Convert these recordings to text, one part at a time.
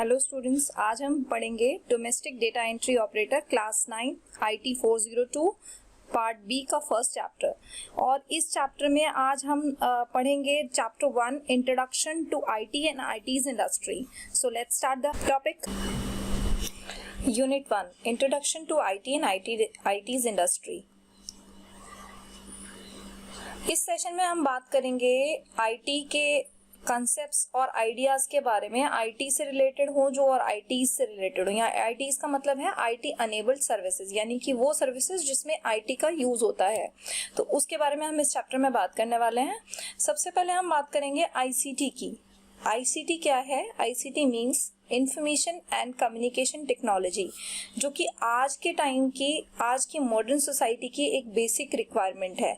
Hello students, आज हम पढ़ेंगे domestic data entry operator class 9 IT 402 part B का फर्स्ट चैप्टर। और इस चैप्टर में आज हम पढ़ेंगे chapter 1 introduction to IT and IT's industry. So let's start the topic. Unit 1 introduction to IT and IT's industry. इस सेशन में हम बात करेंगे IT के कॉन्सेप्ट्स और आइडियाज के बारे में, आईटी से रिलेटेड हो जो और आईटी से रिलेटेड हो। यहाँ आईटी का मतलब है आईटी अनेबल्ड सर्विसेज, यानी कि वो सर्विसेज जिसमें आईटी का यूज होता है। तो उसके बारे में हम इस चैप्टर में बात करने वाले हैं। सबसे पहले हम बात करेंगे आईसीटी की। आईसीटी क्या है? ICT means information and communication technology, जो कि आज के टाइम की, आज की मॉडर्न सोसाइटी की एक बेसिक रिक्वायरमेंट है।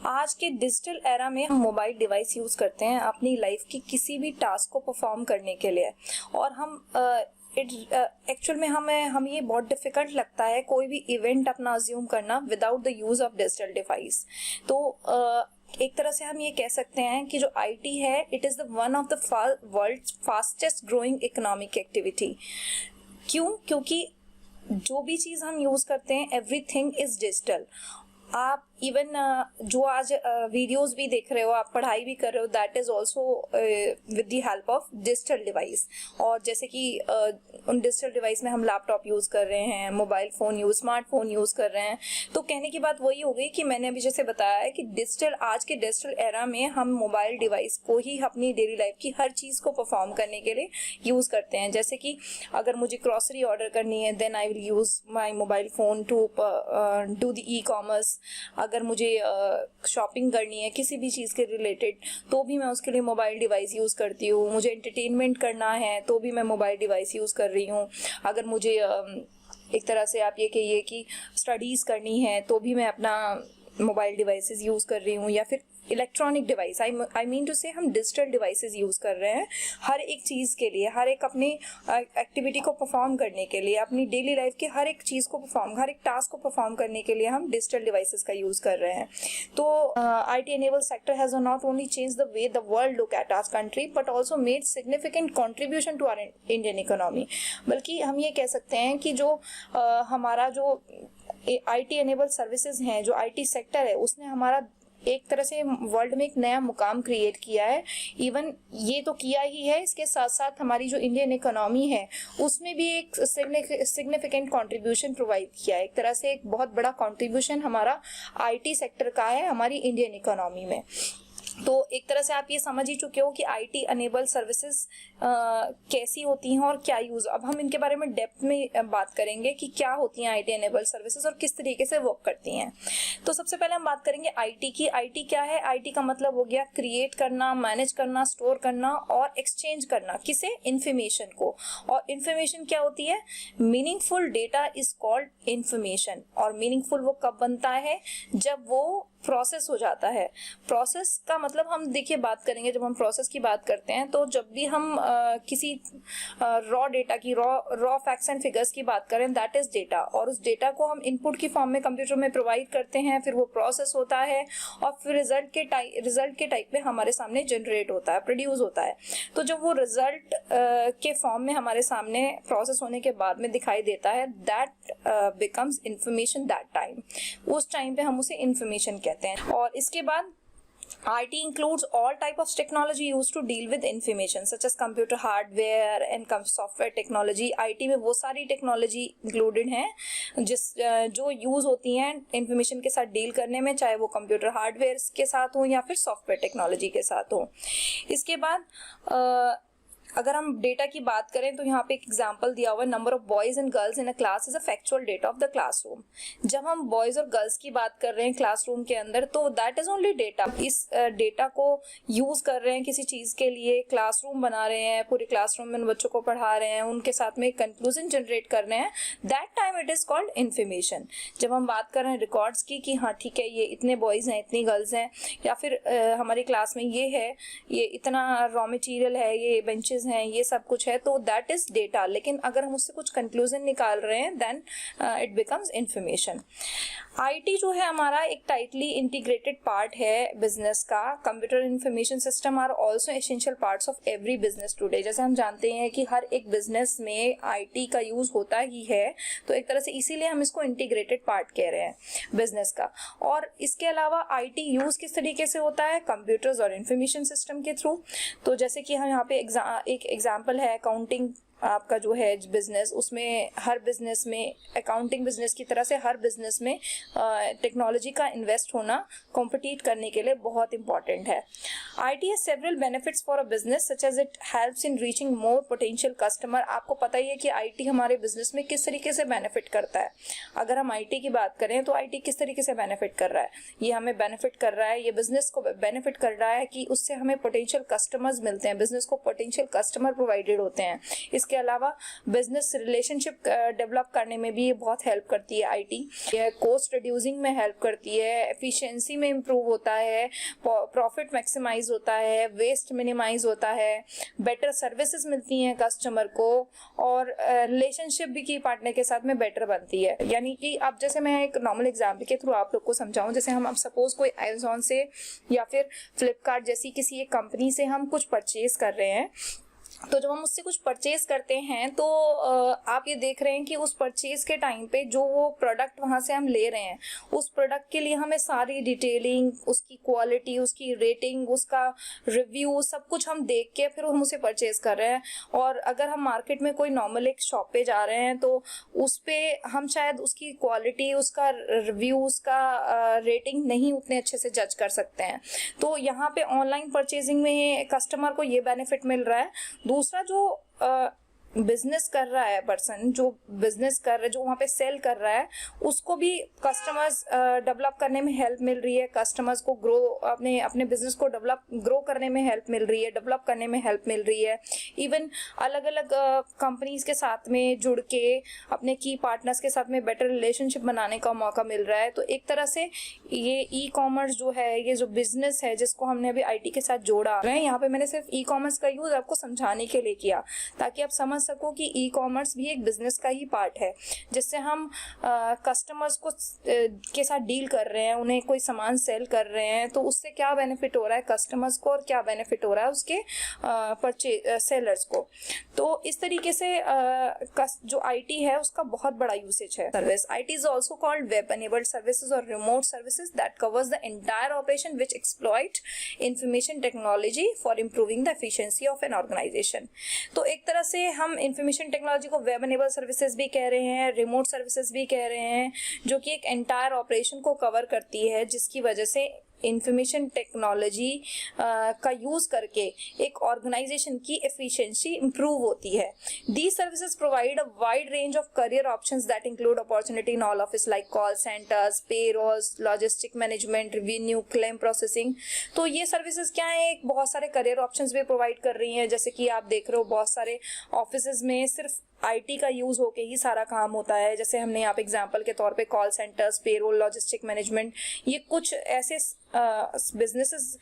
आज के डिजिटल एरा में हम मोबाइल डिवाइस यूज करते हैं अपनी लाइफ की किसी भी टास्क को परफॉर्म करने के लिए, और हम एक्चुअल में हम ये बहुत डिफिकल्ट लगता है कोई भी इवेंट अपना अज्यूम करना without the use of digital device. तो एक तरह से हम ये कह सकते हैं कि जो आईटी है, it is the one of the world's fastest growing economic activity. क्यों? क्योंकि जो भी चीज हम यूज करते हैं, एवरीथिंग इज डिजिटल। आप इवन जो आज वीडियोस भी देख रहे हो, आप पढ़ाई भी कर रहे हो, that is also with the help of digital device. और जैसे कि उन डिजिटल डिवाइस में हम लैपटॉप यूज कर रहे हैं, मोबाइल फोन स्मार्टफोन यूज कर रहे हैं। तो कहने की बात वही हो गई कि मैंने अभी जैसे बताया है कि आज के डिजिटल एरा में हम मोबाइल डिवाइस को ही अपनी डेली लाइफ की हर चीज को परफॉर्म करने के लिए यूज करते हैं। जैसे कि अगर मुझे ग्रोसरी ऑर्डर करनी है, then I will use my mobile phone to do the ecommerce. अगर मुझे शॉपिंग करनी है किसी भी चीज़ के रिलेटेड, तो भी मैं उसके लिए मोबाइल डिवाइस यूज़ करती हूँ। मुझे एंटरटेनमेंट करना है तो भी मैं मोबाइल डिवाइस यूज़ कर रही हूँ। अगर मुझे एक तरह से आप ये कहिए कि स्टडीज़ करनी है तो भी मैं अपना मोबाइल डिवाइसेस यूज़ कर रही हूँ, या फिर electronic device, I mean to say हम डिजिटल डिवाइसेस यूज़ कर रहे हैं हर एक चीज़ के लिए, हर एक अपनी एक्टिविटी को परफॉर्म करने के लिए, अपनी डेली लाइफ के हर एक चीज़ को हर एक टास्क को परफॉर्म करने के लिए हम डिजिटल डिवाइसेस का यूज़ कर रहे हैं। तो IT enabled sector has not only changed the way the world look at our country but also made significant contribution to our Indian economy। बल्कि हम ये कह सकते हैं कि जो हमारा जो IT enabled सर्विसेज हैं, जो IT सेक्टर है, उसने हमारा एक तरह से वर्ल्ड में एक नया मुकाम क्रिएट किया है। इवन ये तो किया ही है, इसके साथ साथ हमारी जो इंडियन इकोनॉमी है उसमें भी एक सिग्निफिकेंट कंट्रीब्यूशन प्रोवाइड किया है। एक तरह से एक बहुत बड़ा कंट्रीब्यूशन हमारा IT सेक्टर का है हमारी इंडियन इकोनॉमी में। तो एक तरह से आप ये समझ ही चुके हो कि IT अनेबल सर्विसेज कैसी होती हैं और क्या यूज। अब हम इनके बारे में डेप्थ में बात करेंगे कि क्या होती हैं IT अनेबल सर्विसेज और किस तरीके से वर्क करती हैं। तो सबसे पहले हम बात करेंगे IT की। IT क्या है? IT का मतलब हो गया क्रिएट करना, मैनेज करना, स्टोर करना और एक्सचेंज करना। किसे? इंफॉर्मेशन को। और इंफॉर्मेशन क्या होती है? Meaningful data is called information. और मीनिंगफुल वो कब बनता है? जब वो प्रोसेस हो जाता है। प्रोसेस का मतलब हम देखिए बात करेंगे, जब हम प्रोसेस की बात करते हैं तो जब भी हम किसी रॉ डेटा की, रॉ फैक्ट्स एंड फिगर्स की बात करें, दैट इज डेटा। और उस डेटा को हम इनपुट की फॉर्म में कंप्यूटर में प्रोवाइड करते हैं, फिर वो प्रोसेस होता है और फिर रिजल्ट के टाइप में हमारे सामने जनरेट होता है, प्रोड्यूस होता है। तो जब वो रिजल्ट के फॉर्म में हमारे सामने प्रोसेस होने के बाद में दिखाई देता है, that becomes information that time. उस टाइम पे हम उसे इंफॉर्मेशन कहते हैं। और इसके बाद IT includes all type of technology used to deal with information such as computer hardware and software technology। IT में वो सारी टेक्नोलॉजी इंक्लूडेड हैं जो यूज होती हैं इंफॉर्मेशन के साथ डील करने में, चाहे वो कंप्यूटर हार्डवेयर के साथ हो या फिर सॉफ्टवेयर टेक्नोलॉजी के साथ हो। इसके बाद अगर हम डेटा की बात करें तो यहाँ पे एक एग्जांपल दिया हुआ है, number of boys and girls in a class is a factual data of the classroom. जब हम बॉयज और गर्ल्स की बात कर रहे हैं क्लासरूम के अंदर, तो दैट इज ओनली डेटा। इस डेटा को यूज कर रहे हैं किसी चीज के लिए, क्लासरूम बना रहे हैं, पूरे क्लासरूम में बच्चों को पढ़ा रहे हैं, उनके साथ में एक कंक्लूजन जनरेट कर रहे हैं, that time it is called information. जब हम बात कर रहे हैं रिकॉर्ड्स की कि हाँ ठीक है, ये इतने बॉयज हैं, इतनी गर्ल्स हैं, या फिर हमारी क्लास में ये है, ये इतना रॉ मटेरियल है, ये बेंचेस लैंग्वेजेस हैं, ये सब कुछ है, तो दैट इज डेटा। लेकिन अगर हम उससे कुछ कंक्लूजन निकाल रहे हैं then it becomes information. IT जो है हमारा एक टाइटली इंटीग्रेटेड पार्ट है बिजनेस का। Computer information system are also essential parts of every business today. जैसे हम जानते हैं कि हर एक बिजनेस में आईटी का यूज होता ही है, तो एक तरह से इसीलिए हम इसको इंटीग्रेटेड पार्ट कह रहे हैं बिजनेस का। और इसके अलावा आईटी यूज किस तरीके से होता है? कंप्यूटर्स और इंफॉर्मेशन सिस्टम के थ्रू। तो जैसे कि हम यहाँ पे एक एग्जाम्पल है अकाउंटिंग आपका जो है बिजनेस, उसमें हर बिजनेस में अकाउंटिंग बिजनेस की तरह से हर बिजनेस में टेक्नोलॉजी का इन्वेस्ट होना कॉम्पिटिट करने के लिए बहुत इंपॉर्टेंट है। IT has several benefits for a business such as it helps in reaching more potential customer. आपको पता ही है कि आईटी हमारे बिजनेस में किस तरीके से बेनिफिट करता है। अगर हम आईटी की बात करें तो आईटी किस तरीके से बेनिफिट कर रहा है? ये हमें बेनिफिट कर रहा है, ये बिजनेस को बेनिफिट कर रहा है कि उससे हमें पोटेंशियल कस्टमर्स मिलते हैं, बिजनेस को पोटेंशियल कस्टमर प्रोवाइडेड होते हैं। इसके अलावा बिजनेस रिलेशनशिप डेवलप करने में भी ये बहुत हेल्प करती है आईटी। ये कॉस्ट रिड्यूसिंग में हेल्प करती है, एफिशिएंसी में इंप्रूव होता है, प्रॉफिट मैक्सिमाइज होता है, वेस्ट मिनिमाइज होता है, बेटर सर्विसेज मिलती हैं कस्टमर को, और रिलेशनशिप भी की पार्टनर के साथ में बेटर बनती है। यानी कि अब जैसे मैं एक नॉर्मल एग्जाम्पल के थ्रू आप लोग को समझाऊं, जैसे हम अब सपोज कोई अमेज़न से या फिर फ्लिपकार्ट जैसी किसी एक कंपनी से हम कुछ परचेज कर रहे हैं, तो जब हम उससे कुछ परचेज करते हैं तो आप ये देख रहे हैं कि उस परचेज के टाइम पे जो वो प्रोडक्ट वहाँ से हम ले रहे हैं, उस प्रोडक्ट के लिए हमें सारी डिटेलिंग, उसकी क्वालिटी, उसकी रेटिंग, उसका रिव्यू, सब कुछ हम देख के फिर हम उसे परचेज कर रहे हैं। और अगर हम मार्केट में कोई नॉर्मल एक शॉप पे जा रहे हैं तो उस पर हम शायद उसकी क्वालिटी, उसका रिव्यू, उसका रेटिंग नहीं उतने अच्छे से जज कर सकते हैं। तो यहाँ पे ऑनलाइन परचेजिंग में कस्टमर को ये बेनिफिट मिल रहा है। दूसरा, जो बिजनेस कर रहा है पर्सन, जो बिजनेस कर रहा है, जो वहाँ पे सेल कर रहा है, उसको भी कस्टमर्स डेवलप करने में हेल्प मिल रही है, कस्टमर्स को ग्रो, अपने बिजनेस को ग्रो करने में हेल्प मिल रही है, डेवलप करने में हेल्प मिल रही है। इवन अलग अलग कंपनीज के साथ में जुड़ के अपने की पार्टनर्स के साथ में बेटर रिलेशनशिप बनाने का मौका मिल रहा है। तो एक तरह से ये ई कॉमर्स जो है, ये जो बिजनेस है जिसको हमने अभी आईटी के साथ जोड़ा है, यहाँ पे मैंने सिर्फ ई कॉमर्स का यूज आपको समझाने के लिए किया ताकि आप समझ सको कि ई कॉमर्स भी एक बिजनेस का ही पार्ट है, जिससे हम कस्टमर्स को के साथ डील कर रहे हैं, उन्हें कोई सामान सेल कर रहे हैं, तो उससे क्या बेनिफिट हो रहा है कस्टमर्स को और क्या बेनिफिट हो रहा है उसके सेलर्स को। तो इस तरीके से जो आईटी है उसका बहुत बड़ा यूसेज है। Service IT is also called web enabled services और remote services that covers the entire operation which exploit information technology for improving the efficiency of an organization. तो एक तरह से हम इंफॉर्मेशन टेक्नोलॉजी को वेब एनेबल सर्विसेज भी कह रहे हैं, रिमोट सर्विसेज भी कह रहे हैं, जो कि एक एंटायर ऑपरेशन को कवर करती है, जिसकी वजह से इंफॉर्मेशन टेक्नोलॉजी का यूज करके एक ऑर्गेनाइजेशन की एफिशिएंसी इंप्रूव होती है। These services provide a wide range of career options that include opportunity in all office like call centers, payrolls, logistic management, revenue, claim processing। तो ये सर्विसेज क्या है, एक बहुत सारे करियर ऑप्शंस भी प्रोवाइड कर रही हैं। जैसे कि आप देख रहे हो बहुत सारे ऑफिसेज में सिर्फ आईटी का यूज होके ही सारा काम होता है। जैसे हमने यहाँ पे एग्जांपल के तौर पे call centres, payroll, logistic management, ये कुछ ऐसे बिजनेसेस,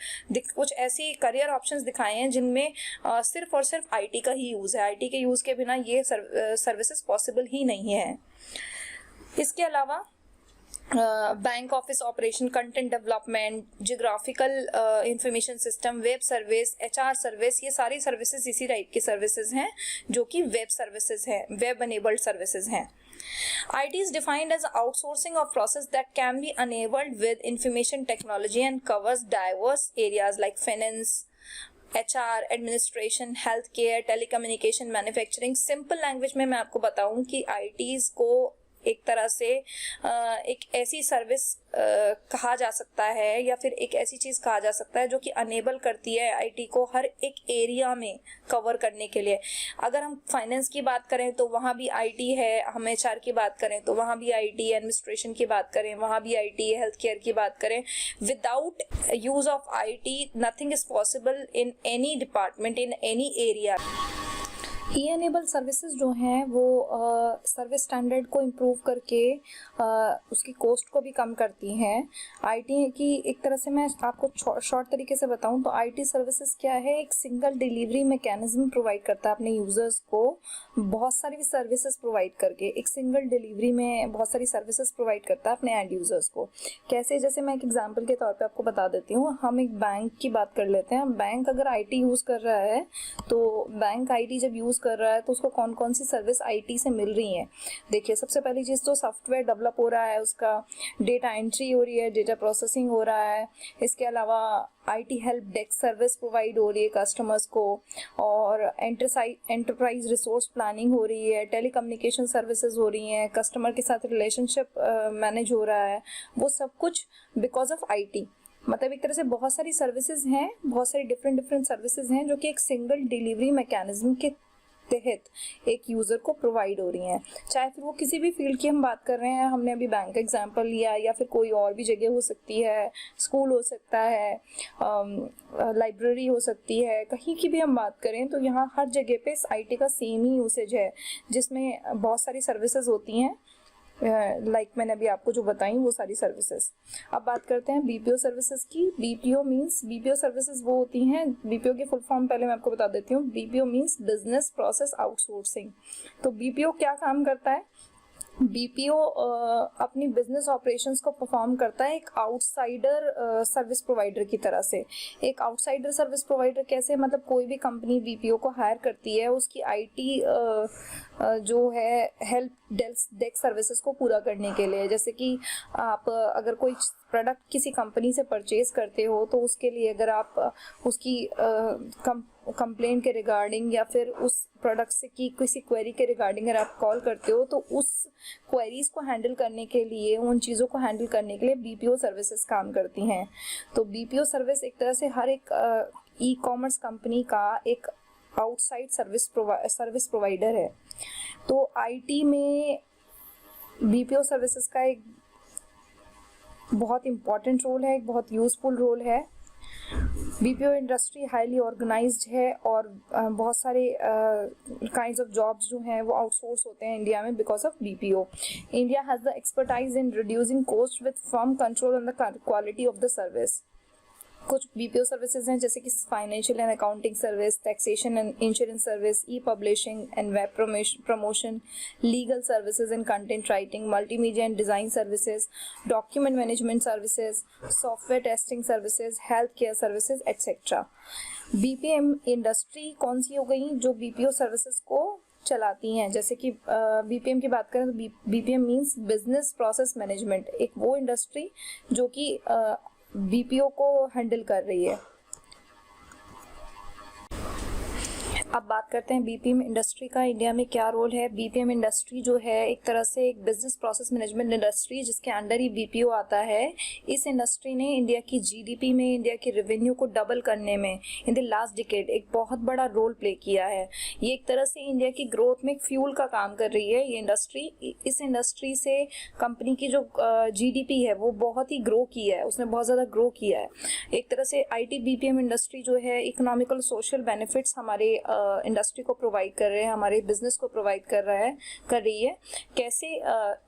कुछ ऐसी करियर ऑप्शंस दिखाए हैं जिनमें सिर्फ और सिर्फ आईटी का ही यूज है। आईटी के यूज के बिना ये सर्विसेज पॉसिबल ही नहीं है। इसके अलावा bank office operation, content development, geographical information system, web service, HR service, ये सारी सर्विसेज इसी टाइप की सर्विसेज हैं जो कि वेब सर्विसेज हैं, वेब एनेबल्ड सर्विसेज हैं। IT is defined as outsourcing of process that can be enabled with information technology and covers diverse areas like finance, HR, administration, health care, telecommunication, manufacturing. Simple language में मैं आपको बताऊं कि ITs को एक तरह से एक ऐसी सर्विस कहा जा सकता है या फिर एक ऐसी चीज़ कहा जा सकता है जो कि अनेबल करती है आईटी को हर एक एरिया में कवर करने के लिए। अगर हम फाइनेंस की बात करें तो वहाँ भी आईटी है, हम एचआर की बात करें तो वहाँ भी आईटी है, एडमिनिस्ट्रेशन की बात करें वहाँ भी आईटी है, हेल्थ केयर की बात करें। Without use of IT nothing is possible in any department, in any area. E enable services जो हैं वो सर्विस स्टैंडर्ड को इम्प्रूव करके उसकी कॉस्ट को भी कम करती हैं। आईटी की एक तरह से मैं आपको शॉर्ट तरीके से बताऊं तो आईटी सर्विसेज क्या है, एक सिंगल डिलीवरी मैकेनिज्म प्रोवाइड करता है अपने यूजर्स को, बहुत सारी सर्विसेज प्रोवाइड करके एक सिंगल डिलीवरी में बहुत सारी सर्विसेज प्रोवाइड करता है अपने एंड यूजर्स को। कैसे, जैसे मैं एक एग्जांपल के तौर पे आपको बता देती हूँ। हम एक बैंक की बात कर लेते हैं। बैंक अगर आईटी यूज कर रहा है तो बैंक आईटी जब यूज कर रहा है तो उसको कौन कौन सी सर्विस आईटी से मिल रही है। देखिए, सबसे पहली चीज तो सॉफ्टवेयर डेवलप हो रहा है, उसका डेटा एंट्री हो रही है, डेटा प्रोसेसिंग हो रहा है। इसके अलावा IT help desk service provide हो रही है कस्टमर्स को, और एंटरप्राइज रिसोर्स प्लानिंग हो रही है, टेलीकम्युनिकेशन सर्विसेज हो रही हैं, कस्टमर के साथ रिलेशनशिप मैनेज हो रहा है। वो सब कुछ बिकॉज ऑफ आईटी। मतलब एक तरह से बहुत सारी सर्विसेज हैं, बहुत सारी डिफरेंट सर्विसेज हैं जो कि एक सिंगल डिलीवरी मैकेनिज्म के तहत एक यूजर को प्रोवाइड हो रही हैं। चाहे फिर वो किसी भी फील्ड की हम बात कर रहे हैं, हमने अभी बैंक का एग्जांपल लिया, या फिर कोई और भी जगह हो सकती है, स्कूल हो सकता है, लाइब्रेरी हो सकती है, कहीं की भी हम बात करें तो यहाँ हर जगह पे इस आईटी का सेम ही यूसेज है, जिसमें बहुत सारी सर्विसेज होती हैं। लाइक मैंने अभी आपको जो बताई वो सारी सर्विसेज। अब बात करते हैं बीपीओ सर्विसेज की। बीपीओ सर्विसेज वो होती हैं, बीपीओ की फुल फॉर्म पहले मैं आपको बता देती हूँ। BPO means business process outsourcing. तो बीपीओ क्या काम करता है? बीपीओ अपनी बिजनेस ऑपरेशंस को परफॉर्म करता है एक आउटसाइडर सर्विस प्रोवाइडर की तरह से। एक आउटसाइडर सर्विस प्रोवाइडर कैसे? मतलब कोई भी कंपनी बीपीओ को हायर करती है उसकी आईटी जो है हेल्प डेस्क सर्विसेज को पूरा करने के लिए। जैसे कि आप अगर कोई प्रोडक्ट किसी कंपनी से परचेज करते हो तो उसके लिए अगर आप उसकी कंप्लेंट के रिगार्डिंग या फिर उस प्रोडक्ट से की किसी क्वेरी के रिगार्डिंग अगर आप कॉल करते हो तो उस क्वेरीज को हैंडल करने के लिए, उन चीज़ों को हैंडल करने के लिए बीपीओ सर्विसेज काम करती हैं। तो बीपीओ सर्विस एक तरह से हर एक ई कॉमर्स कंपनी का एक आउटसाइड सर्विस प्रोवाइडर है। तो आईटी में बीपीओ सर्विसेज का एक बहुत इम्पॉर्टेंट रोल है, एक बहुत यूजफुल रोल है। बीपीओ इंडस्ट्री हाईली ऑर्गेनाइज्ड है और बहुत सारे काइंड्स ऑफ जॉब्स जो हैं वो आउटसोर्स होते हैं इंडिया में because of BPO. India has the expertise in reducing cost with firm control on the quality of the service. कुछ बीपीओ सर्विसेज हैं जैसे कि financial and accounting service, taxation and insurance service, E publishing and web promotion, legal services and content writing, multimedia and design services, document management services, software testing services, health care services etcetera. BPM industry कौन सी हो गई जो BPO services को चलाती हैं? जैसे कि BPM की बात करें तो BPM means business process management, एक वो इंडस्ट्री जो कि बीपीओ को हैंडल कर रही है। अब बात करते हैं बीपीएम इंडस्ट्री का इंडिया में क्या रोल है। बीपीएम इंडस्ट्री जो है एक तरह से एक बिजनेस प्रोसेस मैनेजमेंट इंडस्ट्री जिसके अंडर ही बीपीओ आता है। इस इंडस्ट्री ने इंडिया की जीडीपी में, इंडिया के रेवेन्यू को डबल करने में इन द लास्ट डिकेड एक बहुत बड़ा रोल प्ले किया है। ये एक तरह से इंडिया की ग्रोथ में एक फ्यूल का काम कर रही है ये इंडस्ट्री। इस इंडस्ट्री से कंपनी की जो जीडीपी है वो बहुत ही ग्रो किया है, उसने बहुत ज़्यादा ग्रो किया है। एक तरह से आईटी बीपीएम इंडस्ट्री जो है इकोनॉमिकल सोशल बेनिफिट्स हमारे इंडस्ट्री को प्रोवाइड कर रहे हैं, हमारे बिजनेस को प्रोवाइड कर रही है। कैसे?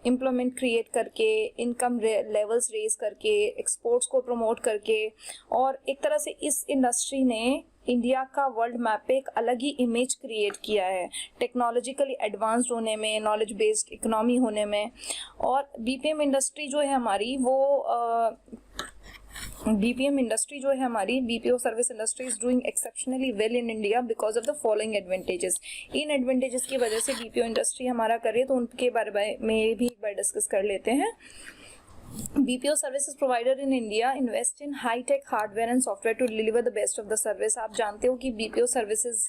एम्प्लॉयमेंट क्रिएट करके, इनकम लेवल्स रेज करके, एक्सपोर्ट्स को प्रमोट करके, और एक तरह से इस इंडस्ट्री ने इंडिया का वर्ल्ड मैप पे एक अलग ही इमेज क्रिएट किया है, टेक्नोलॉजिकली एडवांस्ड होने में, नॉलेज बेस्ड इकोनॉमी होने में। और बीपीएम इंडस्ट्री जो है हमारी वो BPO service industry is doing exceptionally well in India because of the following advantages. In advantages की वजह से बीपीओ इंडस्ट्री हमारा करे तो उनके बारे में भी एक बार डिस्कस कर लेते हैं। BPO services provider in India invest in high-tech hardware and software to deliver the best of the service। आप जानते हो कि BPO services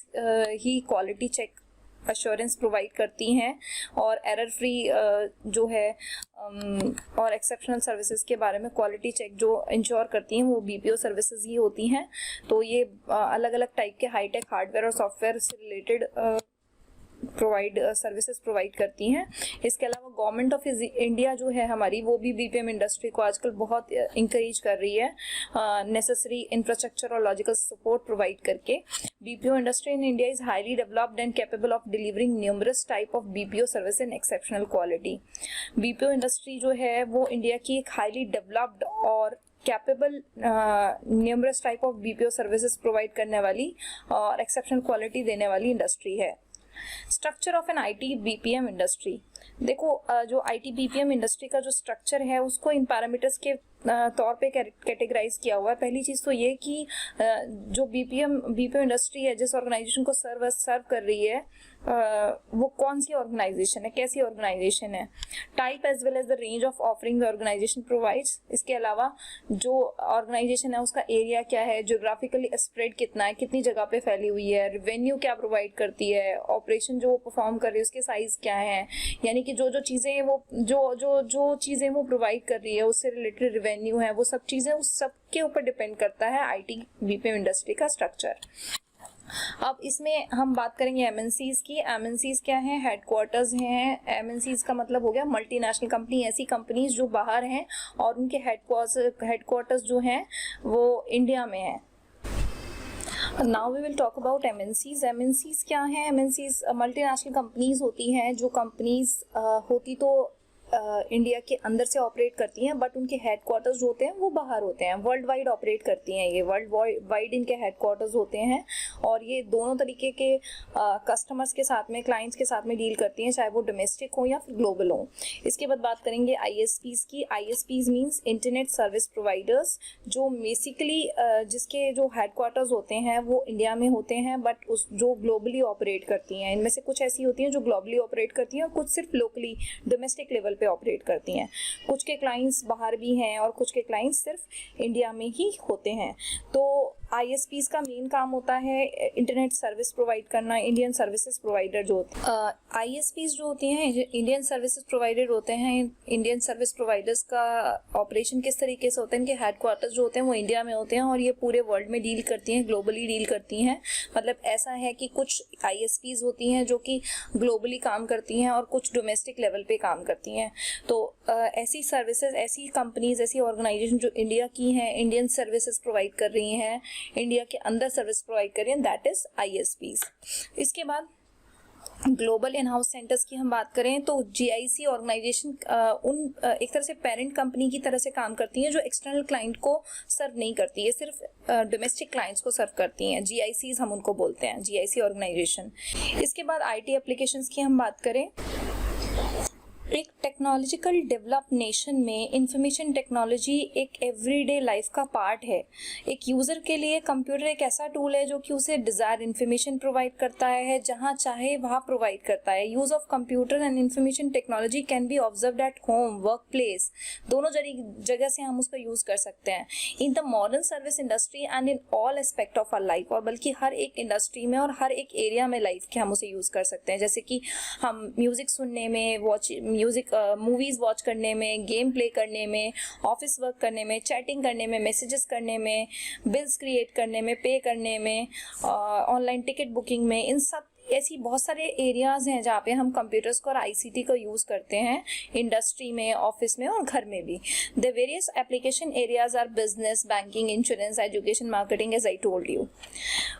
ही quality check अश्योरेंस प्रोवाइड करती हैं और एरर फ्री जो है और एक्सेप्शनल सर्विसेज के बारे में क्वालिटी चेक जो इंश्योर करती हैं वो बीपीओ सर्विसेज ही होती हैं। तो ये अलग अलग टाइप के हाईटेक हार्डवेयर और सॉफ्टवेयर से रिलेटेड प्रोवाइड सर्विसेज प्रोवाइड करती हैं। इसके अलावा गवर्नमेंट ऑफ इंडिया जो है हमारी, वो भी बीपीएम इंडस्ट्री को आजकल बहुत इंकरेज कर रही है नेसेसरी इंफ्रास्ट्रक्चर और लॉजिकल सपोर्ट प्रोवाइड करके। BPO industry in India is highly developed and capable of delivering numerous type of BPO service in exceptional quality. BPO industry जो है वो इंडिया की एक हाईली डेवलप्ड और capable numerous type of BPO services provide करने वाली और exceptional quality देने वाली इंडस्ट्री है। Structure of an IT BPM industry, देखो जो आईटी बीपीएम इंडस्ट्री का जो स्ट्रक्चर है उसको इन पैरामीटर्स के तौर पे कैटेगराइज किया हुआ है। पहली चीज तो ये कि जो बीपीओ इंडस्ट्री है, जिस ऑर्गेनाइजेशन को सर्व कर रही है, वो कौन सी ऑर्गेनाइजेशन है, कैसी ऑर्गेनाइजेशन है। Type as well as the range of offering the organisation provides. इसके अलावा जो ऑर्गेनाइजेशन है उसका एरिया क्या है, ज्योग्राफिकली स्प्रेड कितना है, कितनी जगह पे फैली हुई है, रेवेन्यू क्या प्रोवाइड करती है, ऑपरेशन जो वो परफॉर्म कर रही है उसके साइज क्या है, यानी कि जो चीजें वो जो चीजें वो प्रोवाइड कर रही है उससे रिलेटेड रेवेन्यू है, वो सब चीजें उस सब के ऊपर डिपेंड करता है आईटी बीपीएम इंडस्ट्री का स्ट्रक्चर। अब इसमें हम बात करेंगे एमएनसीज की। एमएनसीज क्या है, हेडक्वार्टर्स हैं। एमएनसीज का मतलब हो गया मल्टीनेशनल कंपनी, ऐसी कंपनीज जो बाहर हैं और उनके हेडक्वार्टर्स जो हैं वो इंडिया में है। Now we will talk about MNCs. MNCs क्या है, एमएनसीज मल्टीनेशनल कंपनीज होती हैं जो कंपनीज होती तो इंडिया के अंदर से ऑपरेट करती हैं, बट उनके हेडक्वार्टर्स जो होते हैं वो बाहर होते हैं। वर्ल्ड वाइड ऑपरेट करती हैं, ये वर्ल्ड वाइड इनके हेडक्वार्टर्स होते हैं और ये दोनों तरीके के कस्टमर्स के साथ में, क्लाइंट्स के साथ में डील करती हैं, चाहे वो डोमेस्टिक हो या फिर ग्लोबल हो। इसके बाद बात करेंगे आईएसपीज की। आईएसपीज मीन्स इंटरनेट सर्विस प्रोवाइडर्स, जो बेसिकली जिसके जो हेडक्वार्टर्स होते हैं वो इंडिया में होते हैं, बट उस जो ग्लोबली ऑपरेट करती हैं। इनमें से कुछ ऐसी होती हैं जो ग्लोबली ऑपरेट करती हैं और कुछ सिर्फ लोकली डोमेस्टिक लेवल पे ऑपरेट करती हैं। कुछ के क्लाइंट्स बाहर भी हैं और कुछ के क्लाइंट्स सिर्फ इंडिया में ही होते हैं। तो आईएसपीज का मेन काम होता है इंटरनेट सर्विस प्रोवाइड करना, इंडियन सर्विसेज प्रोवाइडर जो होते हैं। आईएसपीज जो होती हैं इंडियन सर्विसेज प्रोवाइडर होते हैं। इंडियन सर्विस प्रोवाइडर्स का ऑपरेशन किस तरीके से होता है, इनके हेडक्वार्टर्स जो होते हैं वो इंडिया में होते हैं और ये पूरे वर्ल्ड में डील करती हैं, ग्लोबली डील करती हैं। मतलब ऐसा है कि कुछ आईएसपीज होती हैं जो कि ग्लोबली काम करती हैं और कुछ डोमेस्टिक लेवल पे काम करती हैं। तो ऐसी सर्विसेज, ऐसी कंपनीज, ऐसी ऑर्गेनाइजेशन जो इंडिया की हैं, इंडियन सर्विसेज प्रोवाइड कर रही हैं, इंडिया के अंदर सर्विस प्रोवाइड कर रही हैं, दैट इज आईएसपीज। इसके बाद ग्लोबल इन हाउस सेंटर्स की हम बात करें तो जीआईसी ऑर्गेनाइजेशन एक तरह से पेरेंट कंपनी की तरह से काम करती हैं जो एक्सटर्नल क्लाइंट को सर्व नहीं करती है, सिर्फ डोमेस्टिक क्लाइंट्स को सर्व करती हैं। जीआईसीज हम उनको बोलते हैं, जीआईसी ऑर्गेनाइजेशन। इसके बाद आईटी एप्लीकेशंस की हम बात करें, एक टेक्नोलॉजिकल डेवलप नेशन में इंफॉर्मेशन टेक्नोलॉजी एक एवरीडे लाइफ का पार्ट है। एक यूज़र के लिए कंप्यूटर एक ऐसा टूल है जो कि उसे डिज़ायर इंफॉर्मेशन प्रोवाइड करता है, जहां चाहे वहां प्रोवाइड करता है। Use of computer and information technology can be observed at home, work place, दोनों जगह से हम उसका यूज़ कर सकते हैं। In the modern service industry and in all aspect of our life, और बल्कि हर एक इंडस्ट्री में और हर एक एरिया में लाइफ के हम उसे यूज़ कर सकते हैं। जैसे कि हम म्यूज़िक सुनने में, मूवीज वॉच करने में, गेम प्ले करने में, ऑफिस वर्क करने में, चैटिंग करने में, मैसेजेस करने में, बिल्स क्रिएट करने में, पे करने में, ऑनलाइन टिकट बुकिंग में, इन सब ऐसी बहुत सारे एरियाज हैं जहाँ पे हम कंप्यूटर्स को और आईसीटी का यूज़ करते हैं, इंडस्ट्री में, ऑफिस में और घर में भी। The various application areas are business, banking, insurance, education, marketing, as I told you.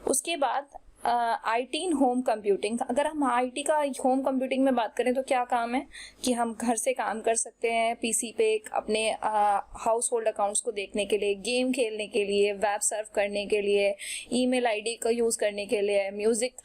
उसके बाद आईटी इन होम कंप्यूटिंग। अगर हम आईटी का होम कंप्यूटिंग में बात करें तो क्या काम है कि हम घर से काम कर सकते हैं पीसी पे, अपने हाउस होल्ड अकाउंट्स को देखने के लिए, गेम खेलने के लिए, वेब सर्फ करने के लिए, ईमेल आईडी का यूज़ करने के लिए, म्यूज़िक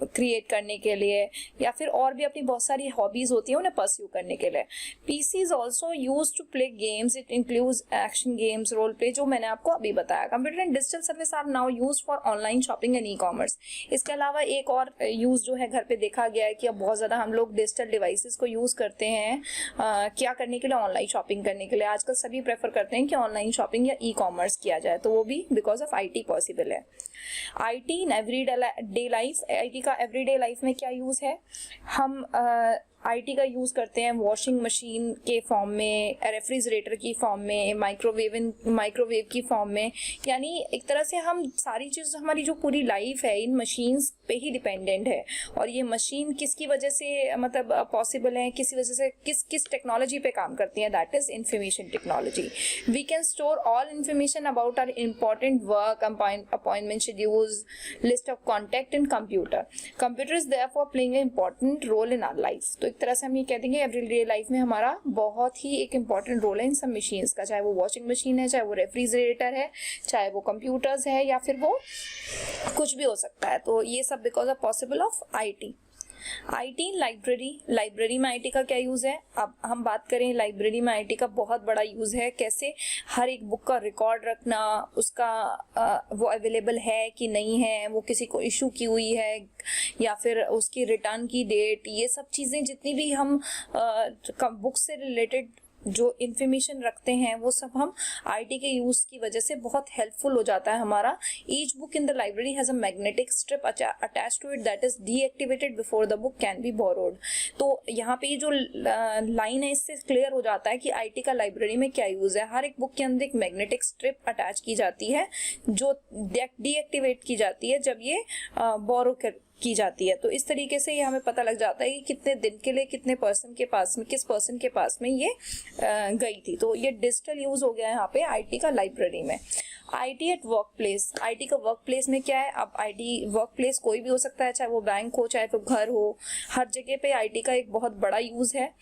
क्रिएट करने के लिए, या फिर और भी अपनी बहुत सारी हॉबीज होती हैं उन्हें परस्यू करने के लिए। PC is also use to play games, it includes action games, role play, जो मैंने आपको अभी बताया। Computer and digital service are now use for online shopping and e commerce. इसके अलावा एक और यूज जो है घर पे देखा गया है कि अब बहुत ज़्यादा हम लोग डिजिटल डिवाइसेस को यूज़ करते हैं क्या करने के लिए, ऑनलाइन शॉपिंग करने के लिए। आजकल सभी प्रेफर करते हैं कि ऑनलाइन शॉपिंग या ई कॉमर्स किया जाए, तो वो भी बिकॉज ऑफ आईटी पॉसिबल है। IT in everyday life, IT का एवरीडे लाइफ में क्या यूज़ है, हम आईटी का यूज़ करते हैं वॉशिंग मशीन के फॉर्म में, रेफ्रिजरेटर की फॉर्म में, माइक्रोवेव की फॉर्म में। यानी एक तरह से हम सारी चीज़, हमारी जो पूरी लाइफ है इन मशीन्स पे ही डिपेंडेंट है। और ये मशीन किसकी वजह से मतलब पॉसिबल है, किसी वजह से किस टेक्नोलॉजी पे काम करती है, that is information technology. We can store all information about our important work, appointment schedules, list of contact in computer. Computer is therefore playing an important role in our life. तो एक तरह से हम ये कह देंगे एवरीडे लाइफ में हमारा बहुत ही एक इंपॉर्टेंट रोल है इन सब मशीन्स का, चाहे वो वॉशिंग मशीन है, चाहे वो रेफ्रिजरेटर है, चाहे वो कंप्यूटर्स है, या फिर वो कुछ भी हो सकता है। तो ये सब because of possible of IT. IT library में आईटी का क्या यूज़ है? अब हम बात करें लाइब्रेरी में आईटी का बहुत बड़ा यूज़ है। कैसे? हर एक बुक का रिकॉर्ड रखना, उसका वो अवेलेबल है कि नहीं है, वो किसी को इशू की हुई है या फिर उसकी रिटर्न की डेट, ये सब चीज़ें जितनी भी हम बुक से रिलेटेड जो इन्फॉर्मेशन रखते हैं वो सब हम आईटी के यूज़ की वजह से बहुत हेल्पफुल हो जाता है हमारा। Each book in the library has a magnetic strip attach to it that is deactivated before the book can be borrowed. तो यहाँ पे ये जो लाइन है इससे क्लियर हो जाता है कि आईटी का लाइब्रेरी में क्या यूज़ है। हर एक बुक के अंदर एक मैग्नेटिक स्ट्रिप अटैच की जाती है जो डीएक्टिवेट की जाती है जब ये बोरो की जाती है। तो इस तरीके से ये हमें पता लग जाता है कि कितने दिन के लिए कितने पर्सन के पास में, किस पर्सन के पास में ये गई थी। तो ये डिजिटल यूज हो गया है यहाँ पे आईटी का लाइब्रेरी में। IT at work place, IT का वर्क प्लेस में क्या है? अब आईटी वर्क प्लेस कोई भी हो सकता है, चाहे वो बैंक हो, चाहे वो घर हो, हर जगह पे आईटी का एक बहुत बड़ा यूज है।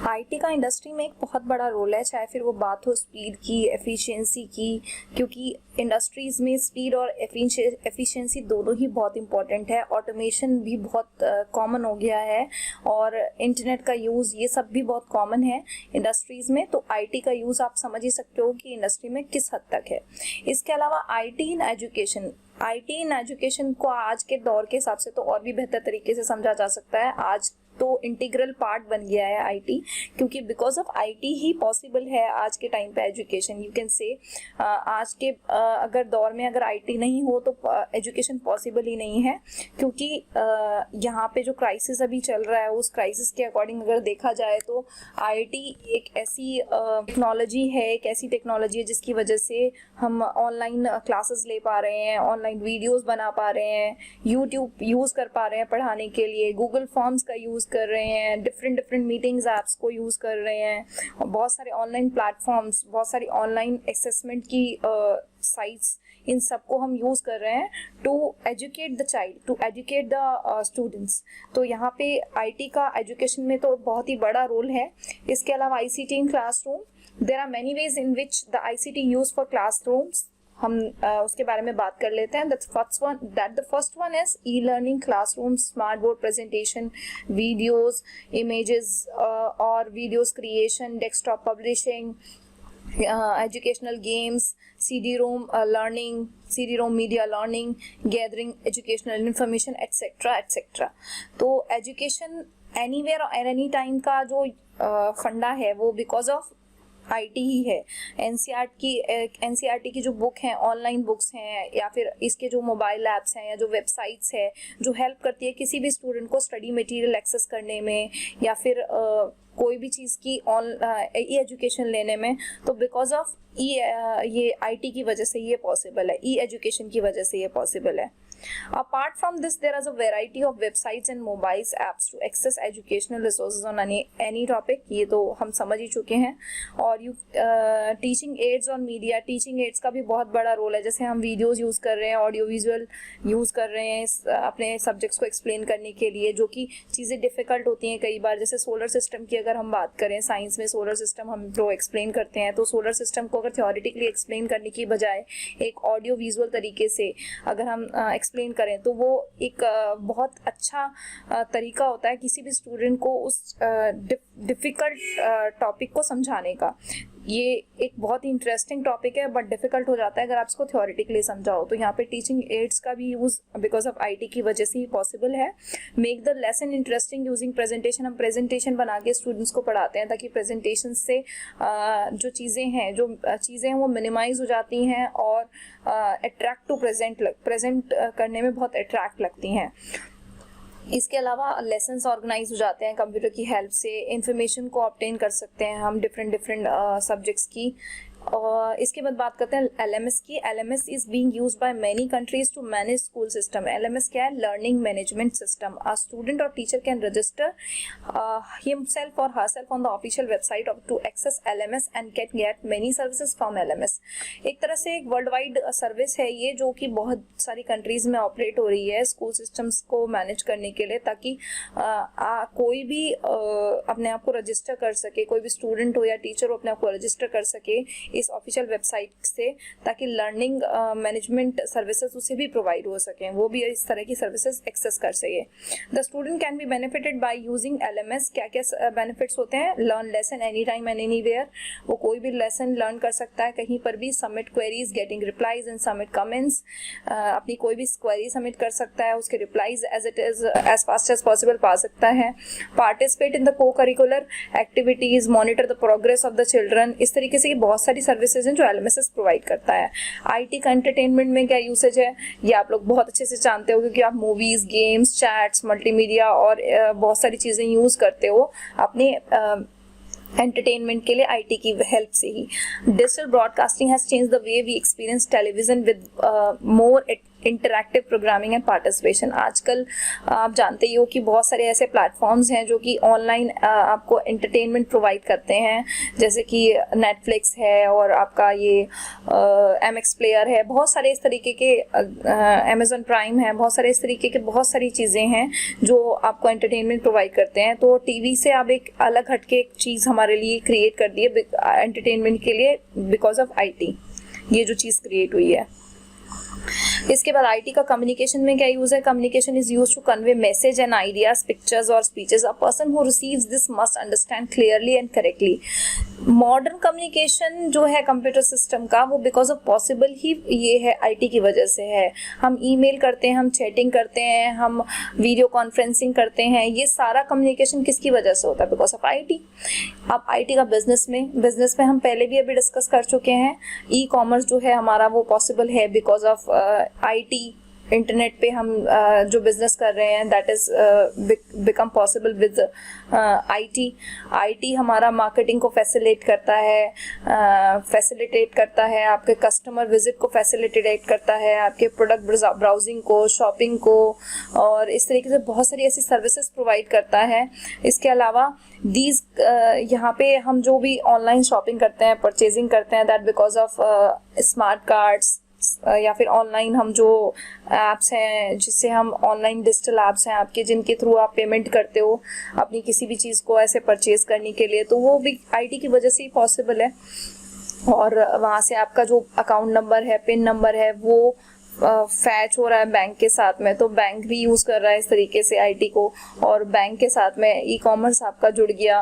आईटी का इंडस्ट्री में एक बहुत बड़ा रोल है, चाहे फिर वो बात हो स्पीड की, एफिशिएंसी की, क्योंकि इंडस्ट्रीज में स्पीड और एफिशिएंसी दोनों ही बहुत इंपॉर्टेंट है। ऑटोमेशन भी बहुत कॉमन हो गया है और इंटरनेट का यूज़, ये सब भी बहुत कॉमन है इंडस्ट्रीज में। तो आईटी का यूज़ आप समझ ही सकते हो कि इंडस्ट्री में किस हद तक है। इसके अलावा IT in education, IT in education को आज के दौर के हिसाब से तो और भी बेहतर तरीके से समझा जा सकता है। आज तो इंटीग्रल पार्ट बन गया है आईटी, क्योंकि because of IT he possible है आज के टाइम पे एजुकेशन। यू कैन से आज के अगर दौर में अगर आईटी नहीं हो तो एजुकेशन पॉसिबल ही नहीं है, क्योंकि यहाँ पे जो क्राइसिस अभी चल रहा है उस क्राइसिस के अकॉर्डिंग अगर देखा जाए तो आईटी एक ऐसी टेक्नोलॉजी है, एक ऐसी टेक्नोलॉजी है जिसकी वजह से हम ऑनलाइन क्लासेस ले पा रहे हैं, ऑनलाइन वीडियोस बना पा रहे हैं, यूट्यूब यूज़ कर पा रहे हैं पढ़ाने के लिए, गूगल फॉर्म्स का यूज़ कर रहे हैं, डिफरेंट मीटिंग्स ऐप्स को यूज़ कर रहे हैं, और बहुत सारे ऑनलाइन प्लेटफॉर्म्स, बहुत सारी ऑनलाइन असेसमेंट की साइट्स, इन सबको हम यूज़ कर रहे हैं to educate the child, to educate the students. तो यहाँ पे आईटी का एजुकेशन में तो बहुत ही बड़ा रोल है। इसके अलावा ICT in classroom, there are many ways in which the ICT use for classrooms. हम उसके बारे में बात कर लेते हैं। The first one is e learning classroom, smart board presentation, videos, images और videos creation, desktop publishing, educational games, CD-ROM learning, CD-ROM media learning, gathering educational information, etc. etc. तो education anywhere or at any time का जो फंडा है वो because of IT ही है। NCERT की जो बुक हैं, ऑनलाइन बुक्स हैं, या फिर इसके जो मोबाइल ऐप्स हैं या जो वेबसाइट्स है जो हेल्प करती है किसी भी स्टूडेंट को स्टडी मटेरियल एक्सेस करने में या फिर कोई भी चीज़ की ई एजुकेशन लेने में, तो बिकॉज ऑफ ये आईटी की वजह से ये पॉसिबल है, ई एजुकेशन की वजह से ये पॉसिबल है। Apart from this, there is a variety of websites and mobile apps to access educational resources on any topic. ये तो हम समझ ही चुके हैं। और टीचिंग एड्स और मीडिया, टीचिंग एड्स का भी बहुत बड़ा रोल है। जैसे हम वीडियोस यूज़ कर रहे हैं, ऑडियो विजुअल यूज़ कर रहे हैं अपने सब्जेक्ट्स को एक्सप्लेन करने के लिए, जो कि चीज़ें डिफ़िकल्ट होती हैं कई बार। जैसे सोलर सिस्टम की अगर हम बात करें, साइंस में सोलर सिस्टम हम जो एक्सप्लेन करते हैं, तो सोलर सिस्टम को अगर थ्योरेटिकली एक्सप्लेन करने की बजाय एक ऑडियो विजुअल तरीके से अगर हम एक्सप्लेन करें तो वो एक बहुत अच्छा तरीका होता है किसी भी स्टूडेंट को उस डिफ़िकल्ट टॉपिक को समझाने का। ये एक बहुत ही इंटरेस्टिंग टॉपिक है बट डिफ़िकल्ट हो जाता है अगर आप इसको थ्योरेटिकली समझाओ। तो यहाँ पे टीचिंग एड्स का भी यूज़ बिकॉज ऑफ आईटी की वजह से ही पॉसिबल है। Make the lesson interesting using presentation, हम प्रेजेंटेशन बना के स्टूडेंट्स को पढ़ाते हैं ताकि प्रेजेंटेशन से जो चीज़ें हैं वो मिनिमाइज हो जाती हैं और अट्रैक्ट टू प्रेजेंट करने में बहुत अट्रैक्ट लगती हैं। इसके अलावा लेसन्स ऑर्गेनाइज हो जाते हैं कंप्यूटर की हेल्प से, इंफॉर्मेशन को ऑब्टेन कर सकते हैं हम डिफरेंट सब्जेक्ट्स की। और इसके बाद बात करते हैं LMS की। LMS is being used by many countries to manage school system. LMS क्या है? Learning management system. A student और टीचर कैन रजिस्टर हिमसेल्फ और herself on the official website to access LMS and can get many services from LMS। एक तरह से एक world wide service है ये, जो कि बहुत सारी कंट्रीज में ऑपरेट हो रही है स्कूल सिस्टम्स को मैनेज करने के लिए, ताकि कोई भी अपने आप को रजिस्टर कर सके, कोई भी स्टूडेंट हो या टीचर हो अपने आप को रजिस्टर कर सके इस ऑफिशियल वेबसाइट से, ताकि लर्निंग मैनेजमेंट सर्विसेज उसे भी प्रोवाइड हो सकें, वो भी इस तरह की सर्विसेज एक्सेस कर सके। The student can be benefited by using LMS। क्या क्या बेनिफिट्स होते हैं? Learn lesson any time and anywhere. वो कोई भी लेसन लर्न कर सकता है कहीं पर भी। Submit queries, getting replies and submit comments. अपनी कोई भी क्वेरी सबमिट कर सकता है, उसके replies as fast as possible पा सकता है। Participate in the co curricular activities, monitor the progress of the children. इस तरीके से बहुत सारी सर्विसेज हैं जो LMS प्रोवाइड करता है। IT का एंटरटेनमेंट में क्या यूसेज है ये आप लोग बहुत अच्छे से जानते हो, क्योंकि आप मूवीज, गेम्स, चैट्स, मल्टीमीडिया और बहुत सारी चीजें यूज करते हो अपने एंटरटेनमेंट के लिए IT की हेल्प से ही। Digital broadcasting has change the way we experience television with more interactive programming and participation. आजकल आप जानते ही हो कि बहुत सारे ऐसे प्लेटफॉर्म्स हैं जो कि ऑनलाइन आपको एंटरटेनमेंट प्रोवाइड करते हैं, जैसे कि नेटफ्लिक्स है और आपका ये MX प्लेयर है, बहुत सारे इस तरीके के अमेजन प्राइम है, बहुत सारे इस तरीके के बहुत सारी चीज़ें हैं जो आपको एंटरटेनमेंट प्रोवाइड करते हैं। तो टीवी से आप एक अलग हटके एक चीज़ हमारे लिए क्रिएट कर दी है एंटरटेनमेंट के लिए बिकॉज ऑफ IT, ये जो चीज़ क्रिएट हुई है। इसके बाद IT का कम्युनिकेशन में क्या यूज है? Communication is use to convey message and ideas, pictures और speeches. A person who receives this must understand clearly and correctly. Modern communication जो है कंप्यूटर सिस्टम का, वो बिकॉज ऑफ पॉसिबल ही ये है IT की वजह से है। हम ईमेल करते हैं, हम चैटिंग करते हैं, हम वीडियो कॉन्फ्रेंसिंग करते हैं, ये सारा कम्युनिकेशन किसकी वजह से होता है? Because of IT। अब IT का बिजनेस में हम पहले भी अभी डिस्कस कर चुके हैं। E-कॉमर्स जो है हमारा वो पॉसिबल है बिकॉज ऑफ IT। इंटरनेट पे हम जो बिजनेस कर रहे हैं that is become possible with IT हमारा मार्केटिंग को फैसिलिटेट करता है, आपके कस्टमर विजिट को फैसिलिटेट करता है, आपके प्रोडक्ट ब्राउजिंग को, शॉपिंग को, और इस तरीके से बहुत सारी ऐसी सर्विसेज प्रोवाइड करता है। इसके अलावा यहाँ पे हम जो भी ऑनलाइन शॉपिंग करते हैं, परचेजिंग करते हैं, that because of smart cards या फिर ऑनलाइन हम जो ऐप्स हैं जिससे हम ऑनलाइन डिजिटल ऐप्स हैं आपके, जिनके थ्रू आप पेमेंट करते हो अपनी किसी भी चीज़ को ऐसे परचेज करने के लिए, तो वो भी IT की वजह से ही पॉसिबल है। और वहाँ से आपका जो अकाउंट नंबर है, पिन नंबर है, वो फैच हो रहा है बैंक के साथ में, तो बैंक भी यूज़ कर रहा है इस तरीके से IT को, और बैंक के साथ में E-कॉमर्स आपका जुड़ गया।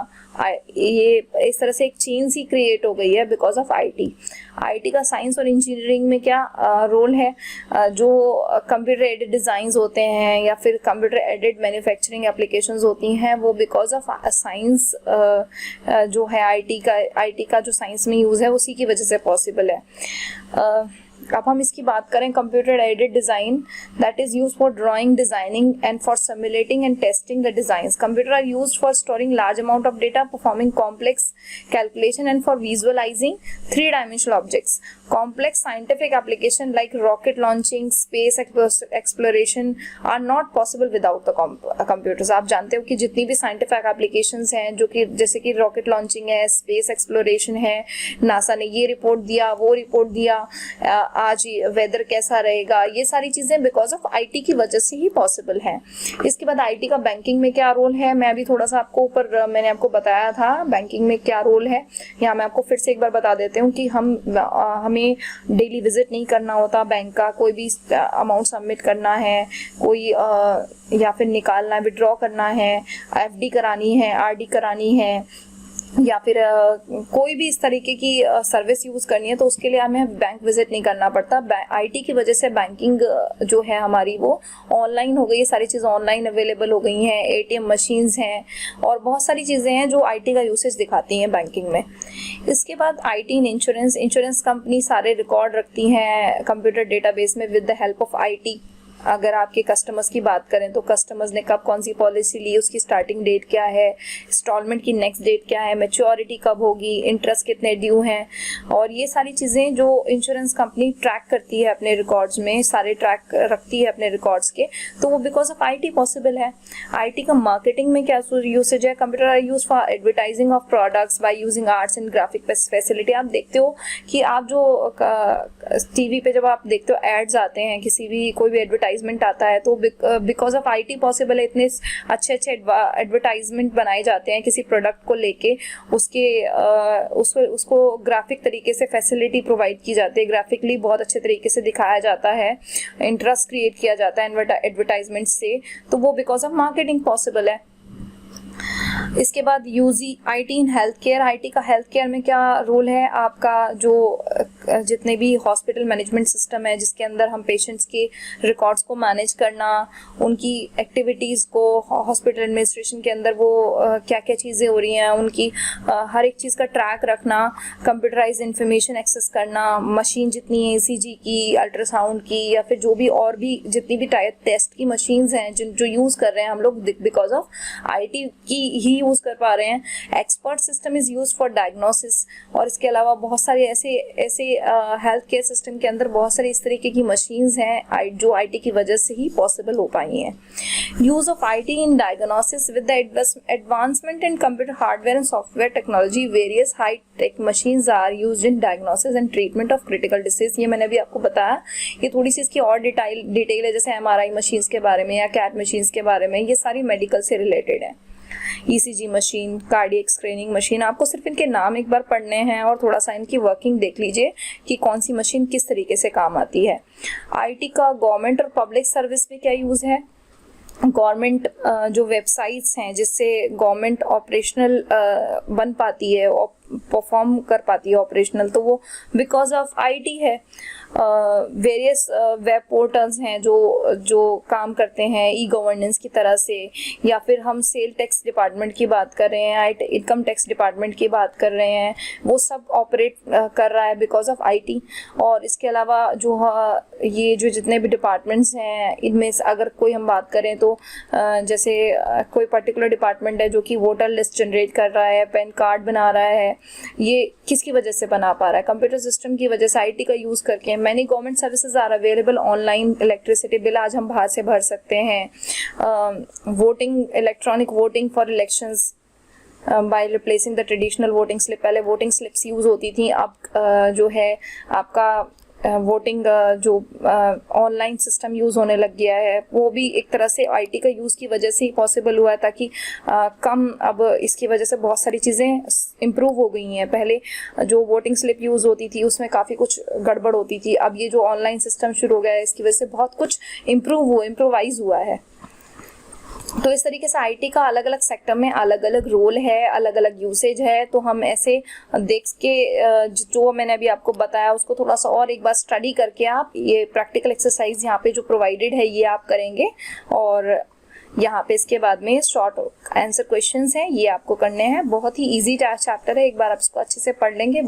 ये इस तरह से एक चेन सी क्रिएट हो गई है बिकॉज ऑफ IT का साइंस और इंजीनियरिंग में क्या रोल है? जो कंप्यूटर एडेड डिज़ाइंस होते हैं या फिर कंप्यूटर एडेड मैन्युफैक्चरिंग एप्लीकेशंस होती हैं, वो बिकॉज ऑफ साइंस जो है IT का जो साइंस में यूज़ है उसी की वजह से पॉसिबल है। अब हम इसकी बात करें, computer aided design that is use for drawing, designing and for simulating and testing the designs. Computer are used for storing large amount of data, performing complex calculation and for visualising 3-dimensional objects. Complex scientific application like rocket launching, space exploration are not possible without the computers. आप जानते हो कि जितनी भी scientific applications हैं जो कि जैसे कि रॉकेट लॉन्चिंग है, स्पेस एक्सप्लोरेशन है, नासा ने ये रिपोर्ट दिया, वो रिपोर्ट दिया, आज वेदर कैसा रहेगा, ये सारी चीजें बिकॉज ऑफ IT की वजह से ही पॉसिबल है। इसके बाद IT का बैंकिंग में क्या रोल है? मैं अभी थोड़ा सा आपको ऊपर मैंने आपको बताया था बैंकिंग में क्या रोल है, यहाँ मैं आपको फिर से एक बार बता देती हूँ कि हमें डेली विजिट नहीं करना होता बैंक का, कोई भी अमाउंट सबमिट करना है, कोई या फिर निकालना है, विड्रॉ करना है, FD करानी है, RD करानी है, या फिर कोई भी इस तरीके की सर्विस यूज़ करनी है, तो उसके लिए हमें बैंक विजिट नहीं करना पड़ता। IT की वजह से बैंकिंग जो है हमारी वो ऑनलाइन हो गई है, सारी चीज़ ऑनलाइन अवेलेबल हो गई हैं, ATM मशीन्स हैं और बहुत सारी चीज़ें हैं जो IT का यूसेज दिखाती हैं बैंकिंग में। इसके बाद IT इन इंश्योरेंस कंपनी सारे रिकॉर्ड रखती हैं कंप्यूटर डेटाबेस में with the help of IT। अगर आपके कस्टमर्स की बात करें तो कस्टमर्स ने कब कौन सी पॉलिसी ली, उसकी स्टार्टिंग डेट क्या है, इंस्टॉलमेंट की नेक्स्ट डेट क्या है, मैच्योरिटी कब होगी, इंटरेस्ट कितने ड्यू हैं, और ये सारी चीज़ें जो इंश्योरेंस कंपनी ट्रैक करती है अपने रिकॉर्ड्स में, सारे ट्रैक रखती है अपने रिकॉर्ड्स के, तो वो बिकॉज ऑफ IT पॉसिबल है। IT का मार्केटिंग में क्या यूसेज है, computer are use for advertising of products by using arts and graphic facility. आप देखते हो कि आप जो टीवी पे जब आप देखते हो एड्स आते हैं, किसी भी कोई भी एडवर्टाइजमेंट आता है, तो बिकॉज ऑफ IT पॉसिबल है, इतने अच्छे एडवर्टाइजमेंट बनाए जाते हैं किसी प्रोडक्ट को लेके, उसको ग्राफिक तरीके से फैसिलिटी प्रोवाइड की जाती है, ग्राफिकली बहुत अच्छे तरीके से दिखाया जाता है, इंटरेस्ट क्रिएट किया जाता है एडवर्टाइजमेंट से, तो वो बिकॉज ऑफ मार्केटिंग पॉसिबल है। इसके बाद यूजी IT in health care. IT का हेल्थ केयर में क्या रोल है आपका, जो जितने भी हॉस्पिटल मैनेजमेंट सिस्टम है जिसके अंदर हम पेशेंट्स के रिकॉर्ड्स को मैनेज करना, उनकी एक्टिविटीज़ को हॉस्पिटल एडमिनिस्ट्रेशन के अंदर वो क्या क्या चीज़ें हो रही हैं उनकी हर एक चीज़ का ट्रैक रखना, कंप्यूटराइज इंफॉर्मेशन एक्सेस करना, मशीन जितनी है ECG की, अल्ट्रासाउंड की, या फिर जो भी और भी जितनी भी टेस्ट की मशीन्स हैं जो यूज़ कर रहे हैं हम लोग बिकॉज ऑफ IT की ही यूज कर पा रहे हैं। Expert system is use for diagnosis, और इसके अलावा बहुत सारे ऐसे हेल्थ केयर सिस्टम के अंदर बहुत सारी इस तरीके की मशीन्स हैं जो IT की वजह से ही पॉसिबल हो पाई हैं। Use of IT in diagnosis with the advancement in computer hardware and software technology, various high tech machines are used in diagnosis and treatment of critical disease. ये मैंने अभी आपको बताया, ये थोड़ी सी इसकी और डिटेल है, जैसे MRI मशीन्स के बारे में या CAT मशीन्स के बारे में, ये सारी मेडिकल से रिलेटेड है। ECG machine, cardiac screening machine, आपको सिर्फ इनके नाम एक बार पढ़ने हैं और थोड़ा सा इनकी वर्किंग देख लीजिए कि कौन सी मशीन किस तरीके से काम आती है। IT का गवर्नमेंट और पब्लिक सर्विस में क्या यूज़ है, गवर्नमेंट जो वेबसाइट्स हैं जिससे गवर्नमेंट ऑपरेशनल बन पाती है, परफॉर्म कर पाती है ऑपरेशनल, तो वो बिकॉज ऑफ IT है। वेरियस वेब पोर्टल्स हैं जो काम करते हैं ई गवर्नेंस की तरह से, या फिर हम सेल टैक्स डिपार्टमेंट की बात कर रहे हैं, इनकम टैक्स डिपार्टमेंट की बात कर रहे हैं, वो सब ऑपरेट कर रहा है बिकॉज ऑफ IT। और इसके अलावा ये जो जितने भी डिपार्टमेंट्स हैं इनमें से अगर कोई हम बात करें तो जैसे कोई पर्टिकुलर डिपार्टमेंट है जो कि वोटर लिस्ट जनरेट कर रहा है, पैन कार्ड बना रहा है, ये किसकी वजह से बना पा रहा है, कंप्यूटर सिस्टम की वजह से, IT का यूज़ करके। Many government services are available online, electricity bill आज हम बाहर से भर सकते हैं, voting, electronic voting for elections by replacing the traditional voting slip. पहले वोटिंग स्लिप्स यूज़ होती थी, अब जो है आपका वोटिंग जो ऑनलाइन सिस्टम यूज़ होने लग गया है, वो भी एक तरह से IT का यूज़ की वजह से ही पॉसिबल हुआ है, ताकि कम, अब इसकी वजह से बहुत सारी चीज़ें इम्प्रूव हो गई हैं। पहले जो वोटिंग स्लिप यूज़ होती थी उसमें काफ़ी कुछ गड़बड़ होती थी, अब ये जो ऑनलाइन सिस्टम शुरू हो गया है इसकी वजह से बहुत कुछ इम्प्रोवाइज हुआ है। तो इस तरीके से IT का अलग अलग सेक्टर में अलग अलग रोल है, अलग अलग यूसेज है। तो हम ऐसे देख के जो मैंने अभी आपको बताया उसको थोड़ा सा और एक बार स्टडी करके आप ये प्रैक्टिकल एक्सरसाइज यहाँ पे जो प्रोवाइडेड है ये आप करेंगे, और यहाँ पे इसके बाद में शॉर्ट आंसर क्वेश्चंस हैं ये आपको करने हैं। बहुत ही इजी चैप्टर है, एक बार आप इसको अच्छे से पढ़ लेंगे।